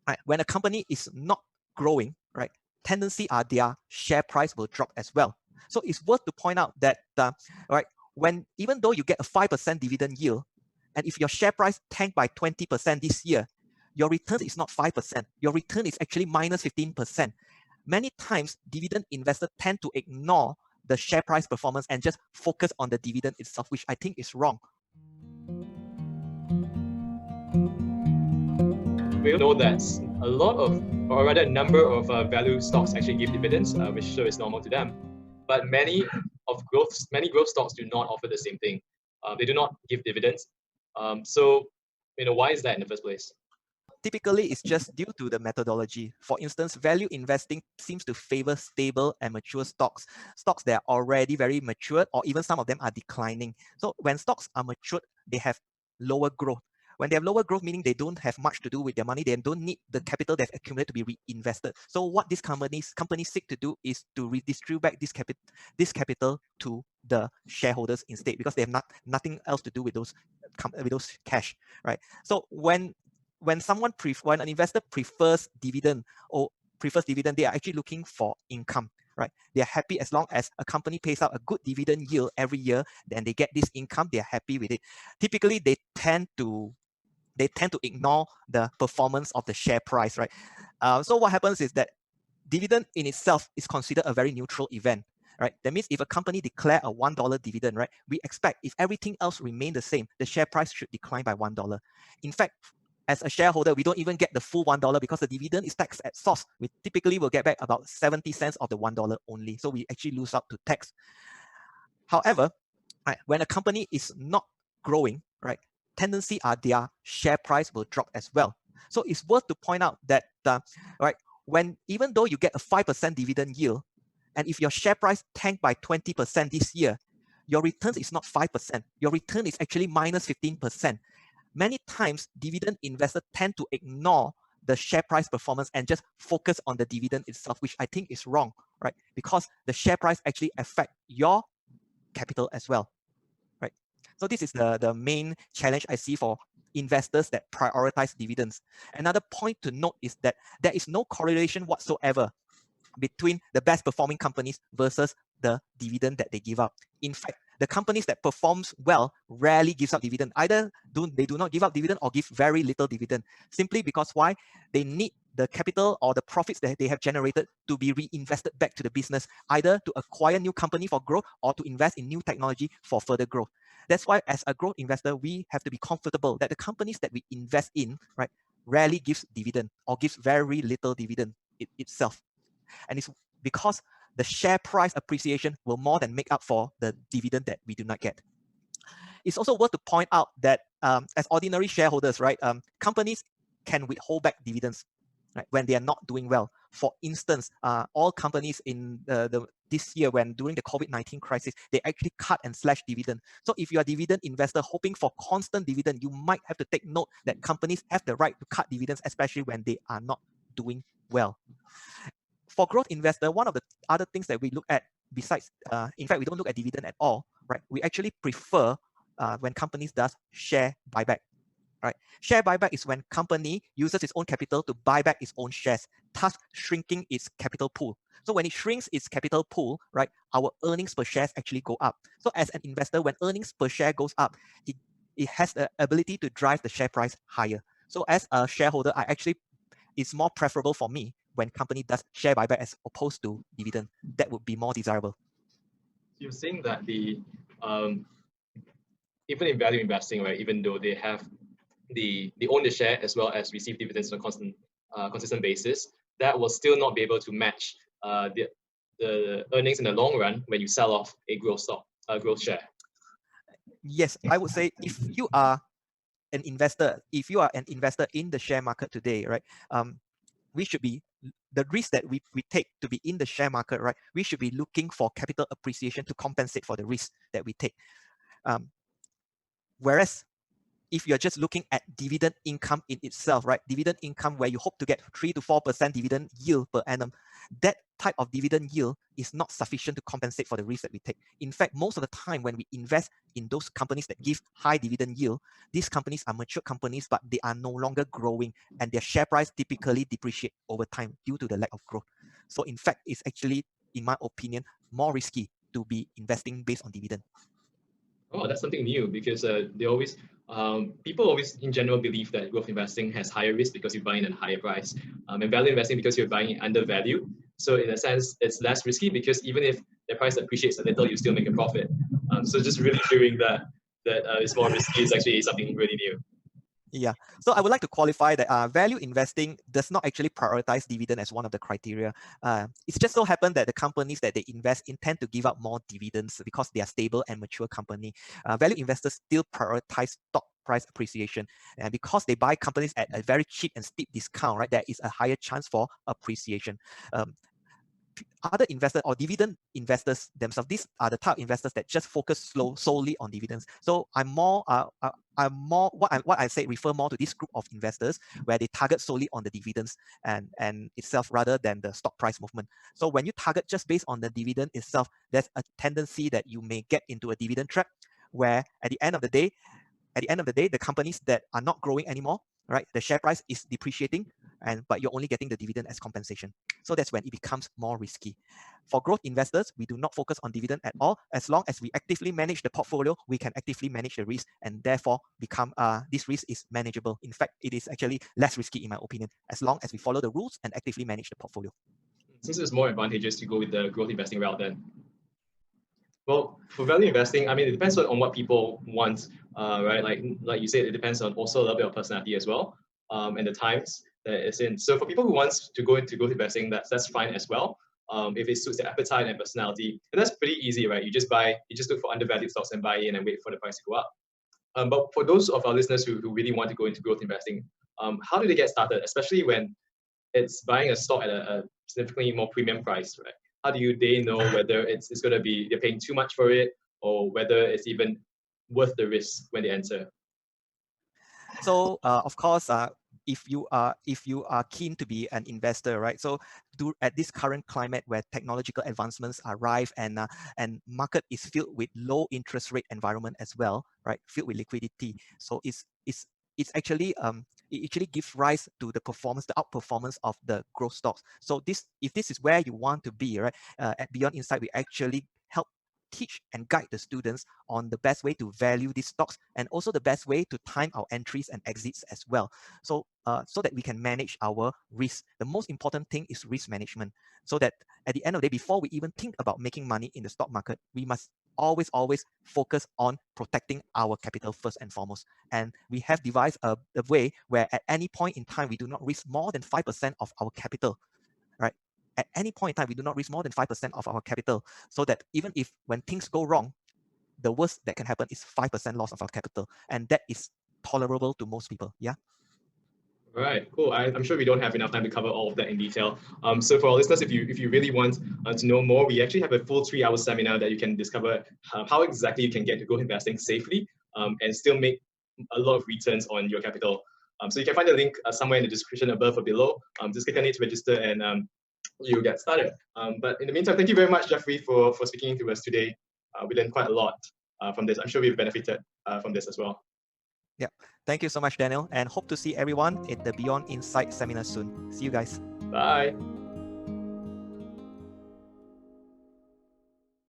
right? When a company is not growing, right, tendency are their share price will drop as well. So it's worth to point out that, right, when even though you get a 5% dividend yield, and if your share price tanked by 20% this year, your return is not 5%. Your return is actually minus 15%. Many times, dividend investors tend to ignore the share price performance and just focus on the dividend itself, which I think is wrong. We know that a lot of, or rather a number of value stocks actually give dividends, which sure is normal to them. But many growth stocks do not offer the same thing. They do not give dividends. So, why is that in the first place? Typically, it's just due to the methodology. For instance, value investing seems to favor stable and mature stocks that are already very matured, or even some of them are declining. So when stocks are matured, they have lower growth. When they have lower growth, meaning they don't have much to do with their money, they don't need the capital they've accumulated to be reinvested. So what these companies seek to do is to redistribute back this capital to the shareholders instead, because they have nothing else to do with those cash, right? So when an investor prefers dividend, they are actually looking for income, right? They are happy as long as a company pays out a good dividend yield every year, then they get this income, they are happy with it. Typically, they tend to ignore the performance of the share price, right? So what happens is that dividend in itself is considered a very neutral event, right? That means if a company declare a $1 dividend, right, we expect if everything else remain the same, the share price should decline by $1. In fact, as a shareholder, we don't even get the full $1 because the dividend is taxed at source. We typically will get back about 70 cents of the $1 only. So we actually lose out to tax. However, right, when a company is not growing, right, tendency are their share price will drop as well. So it's worth to point out that, right, when even though you get a 5% dividend yield, and if your share price tanked by 20% this year, your return is not 5%. Your return is actually minus 15%. Many times, dividend investors tend to ignore the share price performance and just focus on the dividend itself, which I think is wrong, right? Because the share price actually affects your capital as well, right? So this is the main challenge I see for investors that prioritize dividends. Another point to note is that there is no correlation whatsoever between the best performing companies versus the dividend that they give up. In fact, the companies that performs well rarely gives up dividend. Either they do not give up dividend or give very little dividend, simply because why? They need the capital or the profits that they have generated to be reinvested back to the business, either to acquire new company for growth or to invest in new technology for further growth. That's why as a growth investor, we have to be comfortable that the companies that we invest in, right, rarely gives dividend or gives very little dividend itself. And it's because the share price appreciation will more than make up for the dividend that we do not get. It's also worth to point out that as ordinary shareholders, right, companies can withhold back dividends, right, when they are not doing well. For instance, all companies in this year, when during the COVID-19 crisis, they actually cut and slash dividend. So if you are a dividend investor hoping for constant dividend, you might have to take note that companies have the right to cut dividends, especially when they are not doing well. For growth investor, one of the other things that we look at besides, in fact, we don't look at dividend at all, right? We actually prefer when companies does share buyback, right? Share buyback is when company uses its own capital to buy back its own shares, thus shrinking its capital pool. So when it shrinks its capital pool, right, our earnings per share actually go up. So as an investor, when earnings per share goes up, it has the ability to drive the share price higher. So as a shareholder, it's more preferable for me when company does share buyback as opposed to dividend. That would be more desirable. You're saying that even in value investing, right, even though they own the share as well as receive dividends on a consistent basis, that will still not be able to match the earnings in the long run when you sell off a growth share. Yes, I would say if you are an investor in the share market today, right, we should be, the risk that we take to be in the share market, right, we should be looking for capital appreciation to compensate for the risk that we take. Whereas if you're just looking at dividend income in itself, right? Dividend income where you hope to get 3 to 4% dividend yield per annum, that type of dividend yield is not sufficient to compensate for the risk that we take. In fact, most of the time when we invest in those companies that give high dividend yield, these companies are mature companies, but they are no longer growing, and their share price typically depreciate over time due to the lack of growth. So in fact, it's actually, in my opinion, more risky to be investing based on dividend. Oh, that's something new because people always in general believe that growth investing has higher risk because you're buying at a higher price, and value investing because you're buying it under value. So in a sense, it's less risky because even if the price appreciates a little, you still make a profit. So just really hearing that it's more risky is actually something really new. Yeah, so I would like to qualify that value investing does not actually prioritize dividend as one of the criteria. It's just so happened that the companies that they invest in tend to give out more dividends because they are stable and mature company. Value investors still prioritize stock price appreciation, and because they buy companies at a very cheap and steep discount, right, there is a higher chance for appreciation. Other investors or dividend investors themselves, these are the type of investors that just focus solely on dividends. So I'm more what I say refer more to this group of investors where they target solely on the dividends and itself rather than the stock price movement. So when you target just based on the dividend itself, there's a tendency that you may get into a dividend trap where at the end of the day, the companies that are not growing anymore, right, the share price is depreciating, but you're only getting the dividend as compensation. So that's when it becomes more risky. For growth investors, we do not focus on dividend at all. As long as we actively manage the portfolio, we can actively manage the risk, and therefore this risk is manageable. In fact, it is actually less risky in my opinion, as long as we follow the rules and actively manage the portfolio. Since there's more advantageous to go with the growth investing route then. Well, for value investing, I mean, it depends on what people want, right? Like you said, it depends on also a little bit of personality as well, and the times that it's in. So for people who wants to go into growth investing, that's fine as well. If it suits their appetite and personality, and that's pretty easy, right? You just look for undervalued stocks and buy in and wait for the price to go up. But for those of our listeners who really want to go into growth investing, how do they get started? Especially when it's buying a stock at a significantly more premium price, right? How do they know whether it's going to be they're paying too much for it or whether it's even worth the risk when they enter? So of course, if you are keen to be an investor, right? So at this current climate where technological advancements are rife and market is filled with low interest rate environment as well, right? Filled with liquidity. So it's actually it actually gives rise to the outperformance of the growth stocks. So if this is where you want to be, right? At Beyond Insight, we actually help teach and guide the students on the best way to value these stocks and also the best way to time our entries and exits as well. So so that we can manage our risk. The most important thing is risk management. So that at the end of the day, before we even think about making money in the stock market, we must always focus on protecting our capital first and foremost. And we have devised a way where at any point in time, we do not risk more than 5% of our capital, right? At any point in time, we do not risk more than 5% of our capital, so that even if when things go wrong, the worst that can happen is 5% loss of our capital. And that is tolerable to most people, yeah? All right, cool. I'm sure we don't have enough time to cover all of that in detail. So for our listeners, if you really want to know more, we actually have a full 3-hour seminar that you can discover how exactly you can get to growth investing safely and still make a lot of returns on your capital. So you can find the link somewhere in the description above or below. Just click on it to register and you get started. But in the meantime, thank you very much, Jeffrey, for speaking to us today. We learned quite a lot from this. I'm sure we've benefited from this as well. Yeah, thank you so much, Daniel, and hope to see everyone at the Beyond Insight seminar soon. See you guys. Bye.